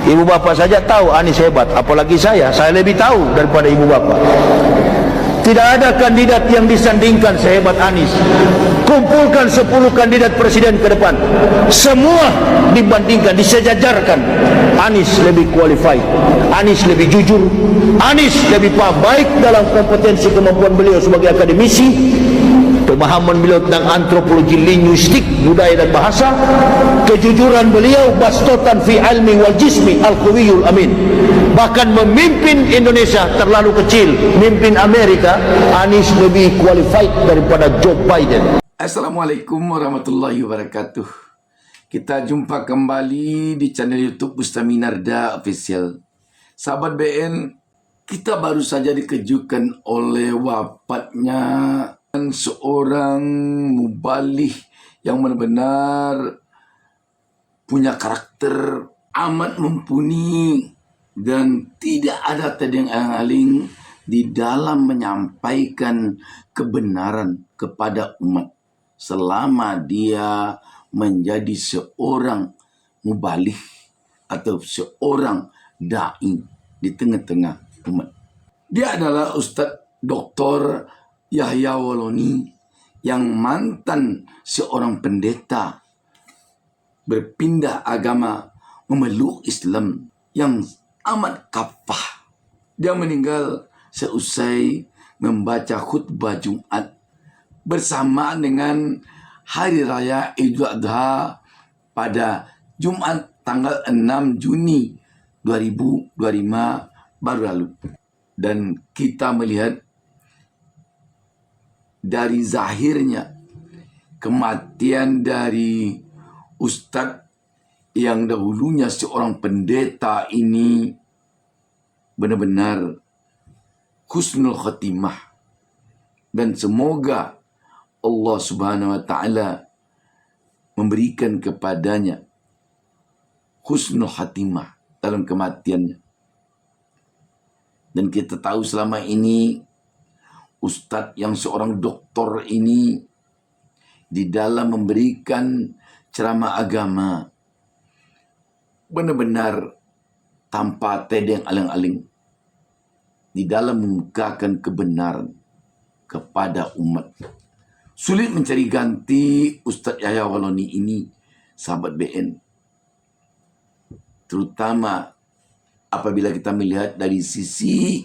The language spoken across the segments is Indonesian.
Ibu bapak saja tahu Anies hebat, apalagi saya lebih tahu daripada ibu bapak. Tidak ada kandidat yang disandingkan sehebat Anies. Kumpulkan 10 kandidat presiden ke depan, semua dibandingkan, disejajarkan, Anies lebih qualified, Anies lebih jujur, Anies lebih baik dalam kompetensi kemampuan beliau sebagai akademisi, pemahaman beliau tentang antropologi linguistik, budaya dan bahasa, kejujuran beliau, bastotan fi ilmi wal jismi al-qawiyul amin. Bahkan memimpin Indonesia terlalu kecil, memimpin Amerika, Anies lebih qualified daripada Joe Biden. Assalamualaikum warahmatullahi wabarakatuh. Kita jumpa kembali di channel YouTube Bustami Narda Official. Sahabat BN, kita baru saja dikejutkan oleh wafatnya seorang mubaligh yang benar-benar punya karakter amat mumpuni dan tidak ada tedeng-aling di dalam menyampaikan kebenaran kepada umat selama dia menjadi seorang mubaligh atau seorang dai di tengah-tengah umat. Dia adalah Ustadz Dr. Yahya Waloni yang mantan seorang pendeta berpindah agama memeluk Islam yang amat kafah. Dia meninggal seusai membaca khutbah Jumat bersamaan dengan Hari Raya Idul Adha pada Jumat tanggal 6 Juni 2025 baru lalu. Dan kita melihat dari zahirnya kematian dari Ustadz yang dahulunya seorang pendeta ini benar-benar husnul khatimah, dan semoga Allah Subhanahu wa taala memberikan kepadanya husnul khatimah dalam kematiannya. Dan kita tahu selama ini Ustadz yang seorang doktor ini di dalam memberikan ceramah agama benar-benar tanpa tedeng aling-aling di dalam mengukakan kebenaran kepada umat. Sulit mencari ganti Ustadz Yahya Waloni ini, sahabat BN. Terutama apabila kita melihat dari sisi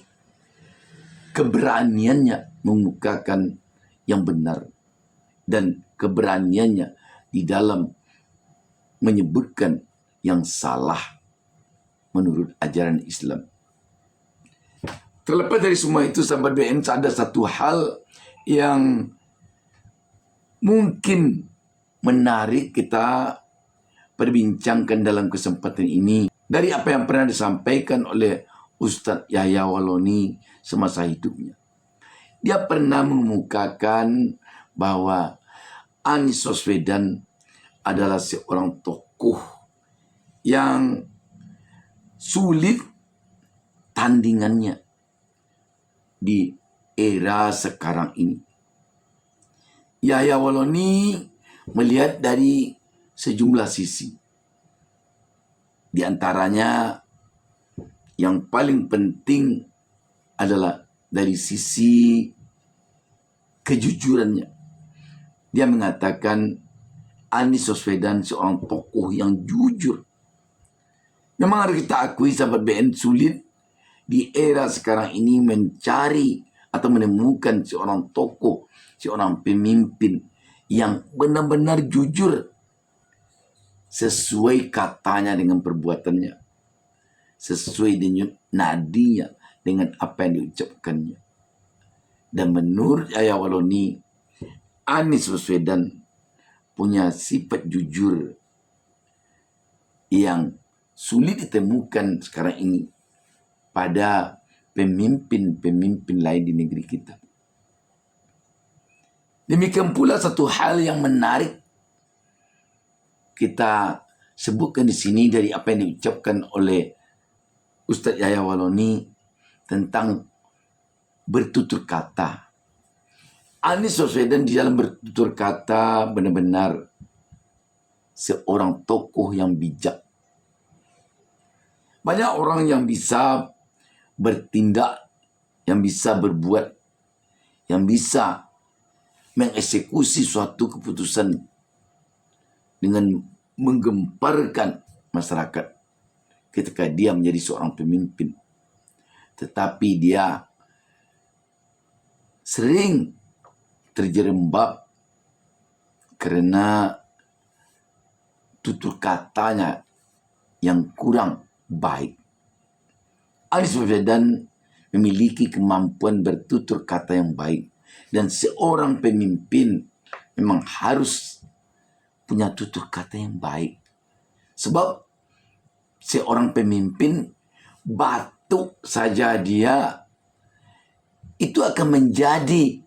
keberaniannya mengukakan yang benar dan keberaniannya di dalam menyebutkan yang salah menurut ajaran Islam. Terlepas dari semua itu, sahabat BN, ada satu hal yang mungkin menarik kita perbincangkan dalam kesempatan ini dari apa yang pernah disampaikan oleh Ustadz Yahya Waloni semasa hidupnya. Dia pernah mengemukakan bahwa Anies Baswedan adalah seorang tokoh yang sulit tandingannya di era sekarang ini. Yahya Waloni melihat dari sejumlah sisi. Di antaranya yang paling penting adalah dari sisi kejujurannya. Dia mengatakan Anies Baswedan seorang tokoh yang jujur. Memang harus kita akui, sahabat BN, sulit di era sekarang ini mencari atau menemukan seorang tokoh, seorang pemimpin yang benar-benar jujur sesuai katanya dengan perbuatannya, sesuai dengan nadinya dengan apa yang diucapkannya. Dan menurut Yahya Waloni, Anies Baswedan punya sifat jujur yang sulit ditemukan sekarang ini pada pemimpin-pemimpin lain di negeri kita. Demikian pula satu hal yang menarik kita sebutkan di sini dari apa yang diucapkan oleh Ustadz Yahya Waloni tentang bertutur kata. Anies Baswedan di dalam bertutur kata benar-benar seorang tokoh yang bijak. Banyak orang yang bisa bertindak, yang bisa berbuat, yang bisa mengeksekusi suatu keputusan dengan menggemparkan masyarakat ketika dia menjadi seorang pemimpin. Tetapi dia sering terjerembab karena tutur katanya yang kurang baik. Anies Baswedan memiliki kemampuan bertutur kata yang baik. Dan seorang pemimpin memang harus punya tutur kata yang baik. Sebab seorang pemimpin batuk saja dia, itu akan menjadi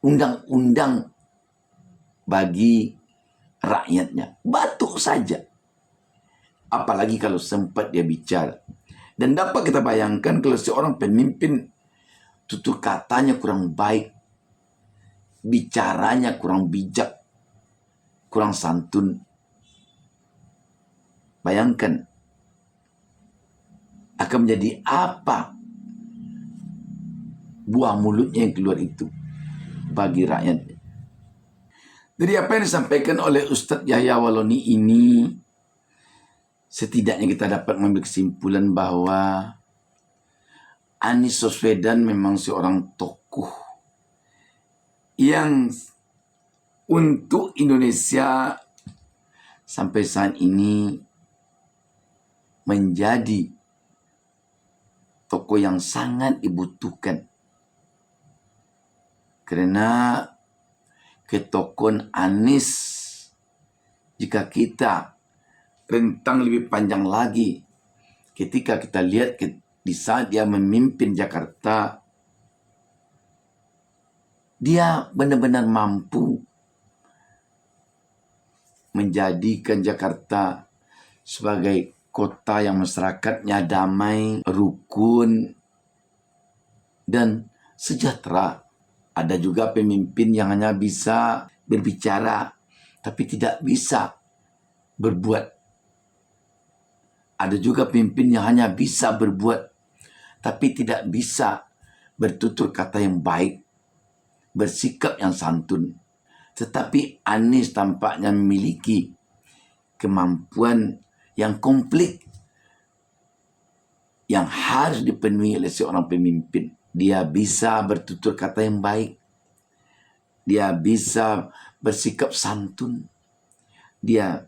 undang-undang bagi rakyatnya. Batuk saja. Apalagi kalau sempat dia bicara. Dan dapat kita bayangkan kalau seorang pemimpin tutur katanya kurang baik, bicaranya kurang bijak, kurang santun. Bayangkan akan menjadi apa buah mulutnya yang keluar itu bagi rakyat. Jadi apa yang disampaikan oleh Ustadz Yahya Waloni ini, setidaknya kita dapat mengambil kesimpulan bahwa Anies Baswedan memang seorang tokoh yang untuk Indonesia sampai saat ini menjadi tokoh yang sangat dibutuhkan. Karena ketokohan Anies, jika kita rentang lebih panjang lagi, ketika kita lihat di saat dia memimpin Jakarta, dia benar-benar mampu menjadikan Jakarta sebagai kota yang masyarakatnya damai, rukun, dan sejahtera. Ada juga pemimpin yang hanya bisa berbicara, tapi tidak bisa berbuat. Ada juga pemimpin yang hanya bisa berbuat, tapi tidak bisa bertutur kata yang baik, bersikap yang santun. Tetapi Anies tampaknya memiliki kemampuan yang komplit yang harus dipenuhi oleh seorang pemimpin. Dia bisa bertutur kata yang baik, dia bisa bersikap santun, dia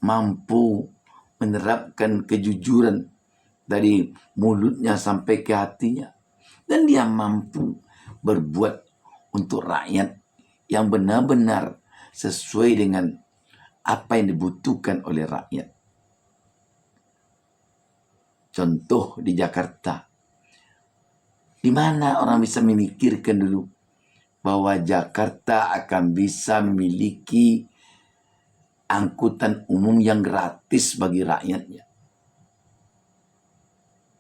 mampu menerapkan kejujuran dari mulutnya sampai ke hatinya. Dan dia mampu berbuat untuk rakyat yang benar-benar sesuai dengan apa yang dibutuhkan oleh rakyat. Contoh di Jakarta, di mana orang bisa memikirkan dulu bahwa Jakarta akan bisa memiliki angkutan umum yang gratis bagi rakyatnya.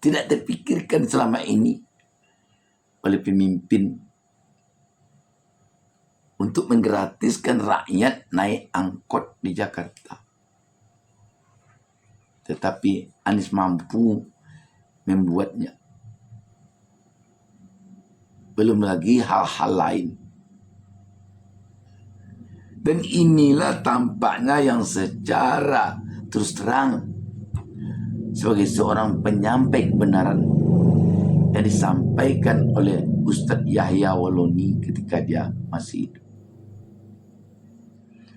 Tidak terpikirkan selama ini oleh pemimpin untuk menggratiskan rakyat naik angkot di Jakarta. Tetapi Anies mampu membuatnya. Belum lagi hal-hal lain. Dan inilah tampaknya yang secara terus terang sebagai seorang penyampai kebenaran yang disampaikan oleh Ustadz Yahya Waloni ketika dia masih hidup.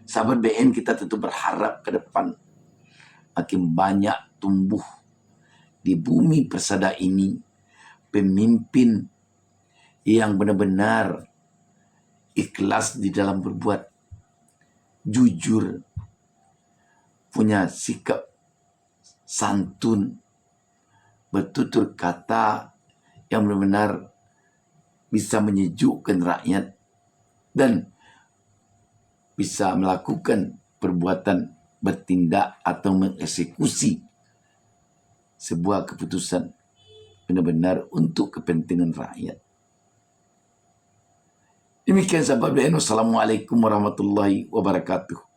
Sahabat BN, kita tentu berharap ke depan makin banyak tumbuh di bumi persada ini pemimpin yang benar-benar ikhlas di dalam berbuat, jujur, punya sikap santun, bertutur kata yang benar-benar bisa menyejukkan rakyat dan bisa melakukan perbuatan, bertindak atau mengeksekusi sebuah keputusan benar-benar untuk kepentingan rakyat. Demikian sahabat BN. Wassalamualaikum warahmatullahi wabarakatuh.